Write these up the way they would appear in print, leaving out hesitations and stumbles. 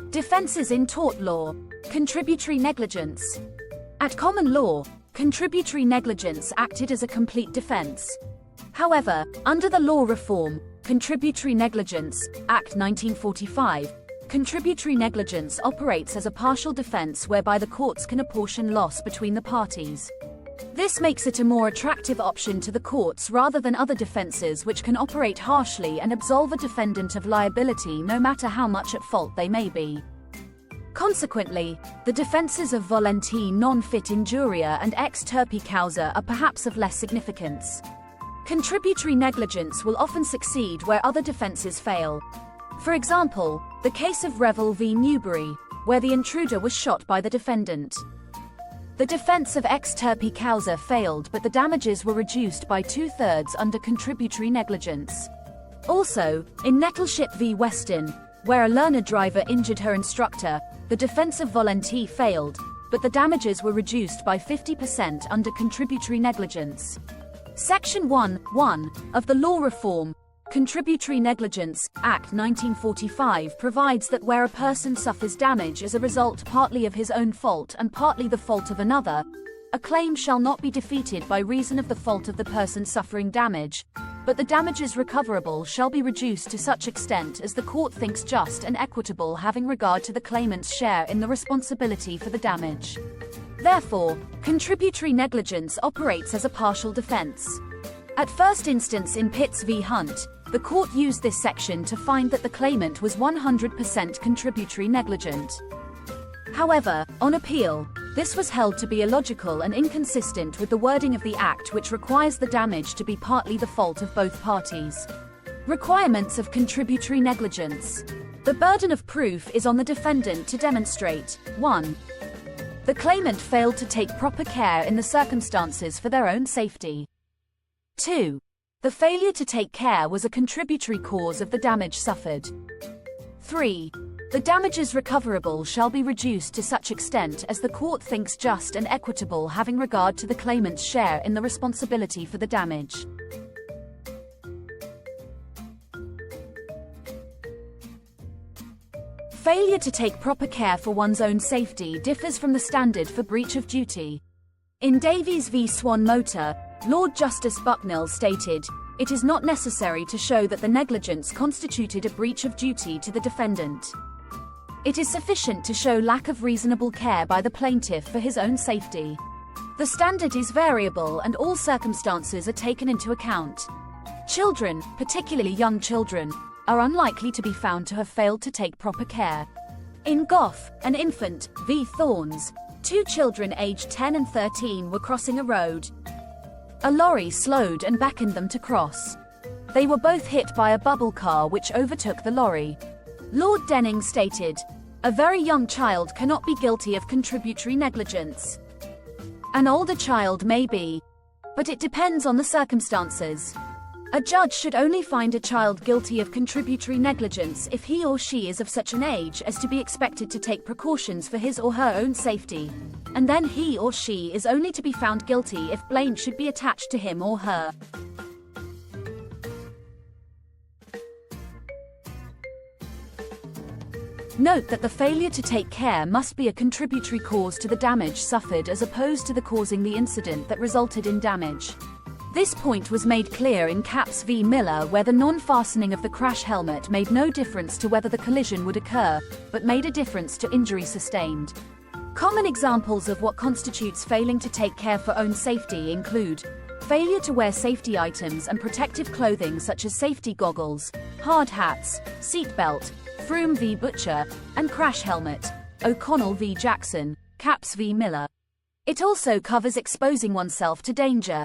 Defenses in tort law. Contributory negligence. At common law, contributory negligence acted as a complete defense. However, under the law reform, Contributory Negligence, Act 1945, contributory negligence operates as a partial defense whereby the courts can apportion loss between the parties. This makes it a more attractive option to the courts rather than other defenses which can operate harshly and absolve a defendant of liability no matter how much at fault they may be. Consequently, the defenses of volenti non fit injuria and ex turpi causa are perhaps of less significance. Contributory negligence will often succeed where other defenses fail. For example, the case of Revel v. Newbury, where the intruder was shot by the defendant. The defense of ex turpi causa failed, but the damages were reduced by 2/3 under contributory negligence. Also, in Nettleship v. Weston, where a learner driver injured her instructor, the defense of volenti failed, but the damages were reduced by 50% under contributory negligence. Section 1(1) of the Law Reform, Contributory Negligence, Act 1945 provides that where a person suffers damage as a result partly of his own fault and partly the fault of another, a claim shall not be defeated by reason of the fault of the person suffering damage, but the damages recoverable shall be reduced to such extent as the court thinks just and equitable having regard to the claimant's share in the responsibility for the damage. Therefore, contributory negligence operates as a partial defense. At first instance in Pitts v. Hunt, the court used this section to find that the claimant was 100% contributory negligent. However, on appeal, this was held to be illogical and inconsistent with the wording of the Act, which requires the damage to be partly the fault of both parties. Requirements of contributory negligence. The burden of proof is on the defendant to demonstrate: 1. The claimant failed to take proper care in the circumstances for their own safety. 2. The failure to take care was a contributory cause of the damage suffered. 3. The damages recoverable shall be reduced to such extent as the court thinks just and equitable having regard to the claimant's share in the responsibility for the damage. Failure to take proper care for one's own safety differs from the standard for breach of duty. In Davies v. Swan Motor, Lord Justice Bucknell stated, "It is not necessary to show that the negligence constituted a breach of duty to the defendant. It is sufficient to show lack of reasonable care by the plaintiff for his own safety. The standard is variable and all circumstances are taken into account. Children, particularly young children, are unlikely to be found to have failed to take proper care." In Goff, an infant, v. Thorns, 2 children aged 10 and 13 were crossing a road. A lorry slowed and beckoned them to cross. They were both hit by a bubble car which overtook the lorry. Lord Denning stated, "A very young child cannot be guilty of contributory negligence. An older child may be, but it depends on the circumstances. A judge should only find a child guilty of contributory negligence if he or she is of such an age as to be expected to take precautions for his or her own safety, and then he or she is only to be found guilty if blame should be attached to him or her." Note that the failure to take care must be a contributory cause to the damage suffered as opposed to the causing the incident that resulted in damage. This point was made clear in Capps v. Miller, where the non-fastening of the crash helmet made no difference to whether the collision would occur, but made a difference to injury sustained. Common examples of what constitutes failing to take care for own safety include failure to wear safety items and protective clothing such as safety goggles, hard hats, seatbelt, Froome v. Butcher, and crash helmet, O'Connell v. Jackson, Capps v. Miller. It also covers exposing oneself to danger,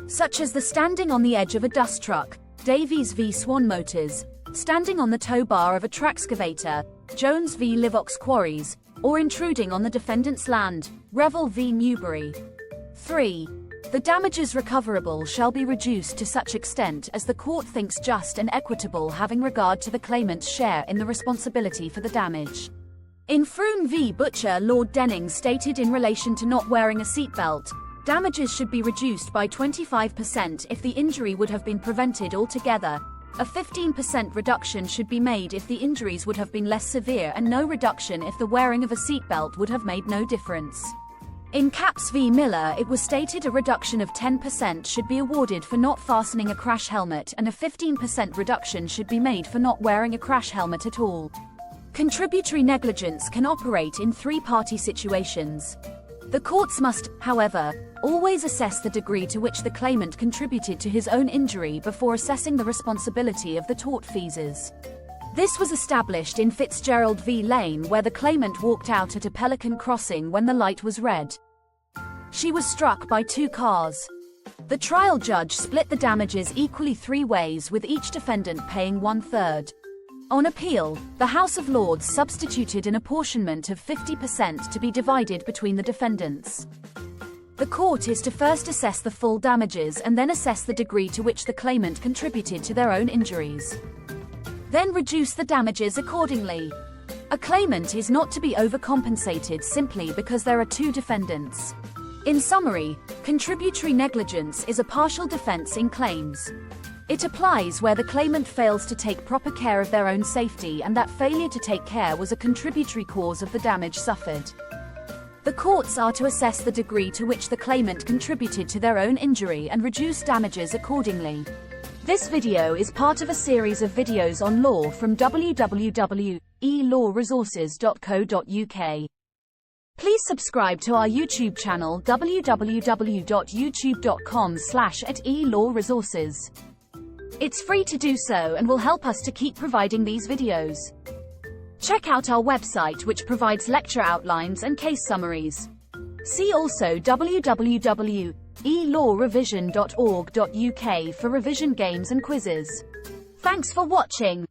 such as the standing on the edge of a dust truck, Davies v. Swan Motors, standing on the tow bar of a trackscavator, Jones v. Livox Quarries, or intruding on the defendant's land, Revel v. Newbury. 3. The damages recoverable shall be reduced to such extent as the court thinks just and equitable having regard to the claimant's share in the responsibility for the damage. In Froome v. Butcher, Lord Denning stated in relation to not wearing a seatbelt, damages should be reduced by 25% if the injury would have been prevented altogether, A 15% reduction should be made if the injuries would have been less severe, and no reduction if the wearing of a seatbelt would have made no difference. In Capps v. Miller, it was stated a reduction of 10% should be awarded for not fastening a crash helmet, and a 15% reduction should be made for not wearing a crash helmet at all. Contributory negligence can operate in three-party situations. The courts must, however, always assess the degree to which the claimant contributed to his own injury before assessing the responsibility of the tortfeasors. This was established in Fitzgerald v. Lane, where the claimant walked out at a Pelican crossing when the light was red. She was struck by 2 cars. The trial judge split the damages equally 3 ways, with each defendant paying 1/3. On appeal, the House of Lords substituted an apportionment of 50% to be divided between the defendants. The court is to first assess the full damages and then assess the degree to which the claimant contributed to their own injuries. Then reduce the damages accordingly. A claimant is not to be overcompensated simply because there are 2 defendants. In summary, contributory negligence is a partial defense in claims. It applies where the claimant fails to take proper care of their own safety, and that failure to take care was a contributory cause of the damage suffered. The courts are to assess the degree to which the claimant contributed to their own injury and reduce damages accordingly. This video is part of a series of videos on law from www.e-lawresources.co.uk. Please subscribe to our YouTube channel www.youtube.com/@e-lawresources. It's free to do so and will help us to keep providing these videos. Check out our website, which provides lecture outlines and case summaries. See also www.elawrevision.org.uk for revision games and quizzes. Thanks for watching.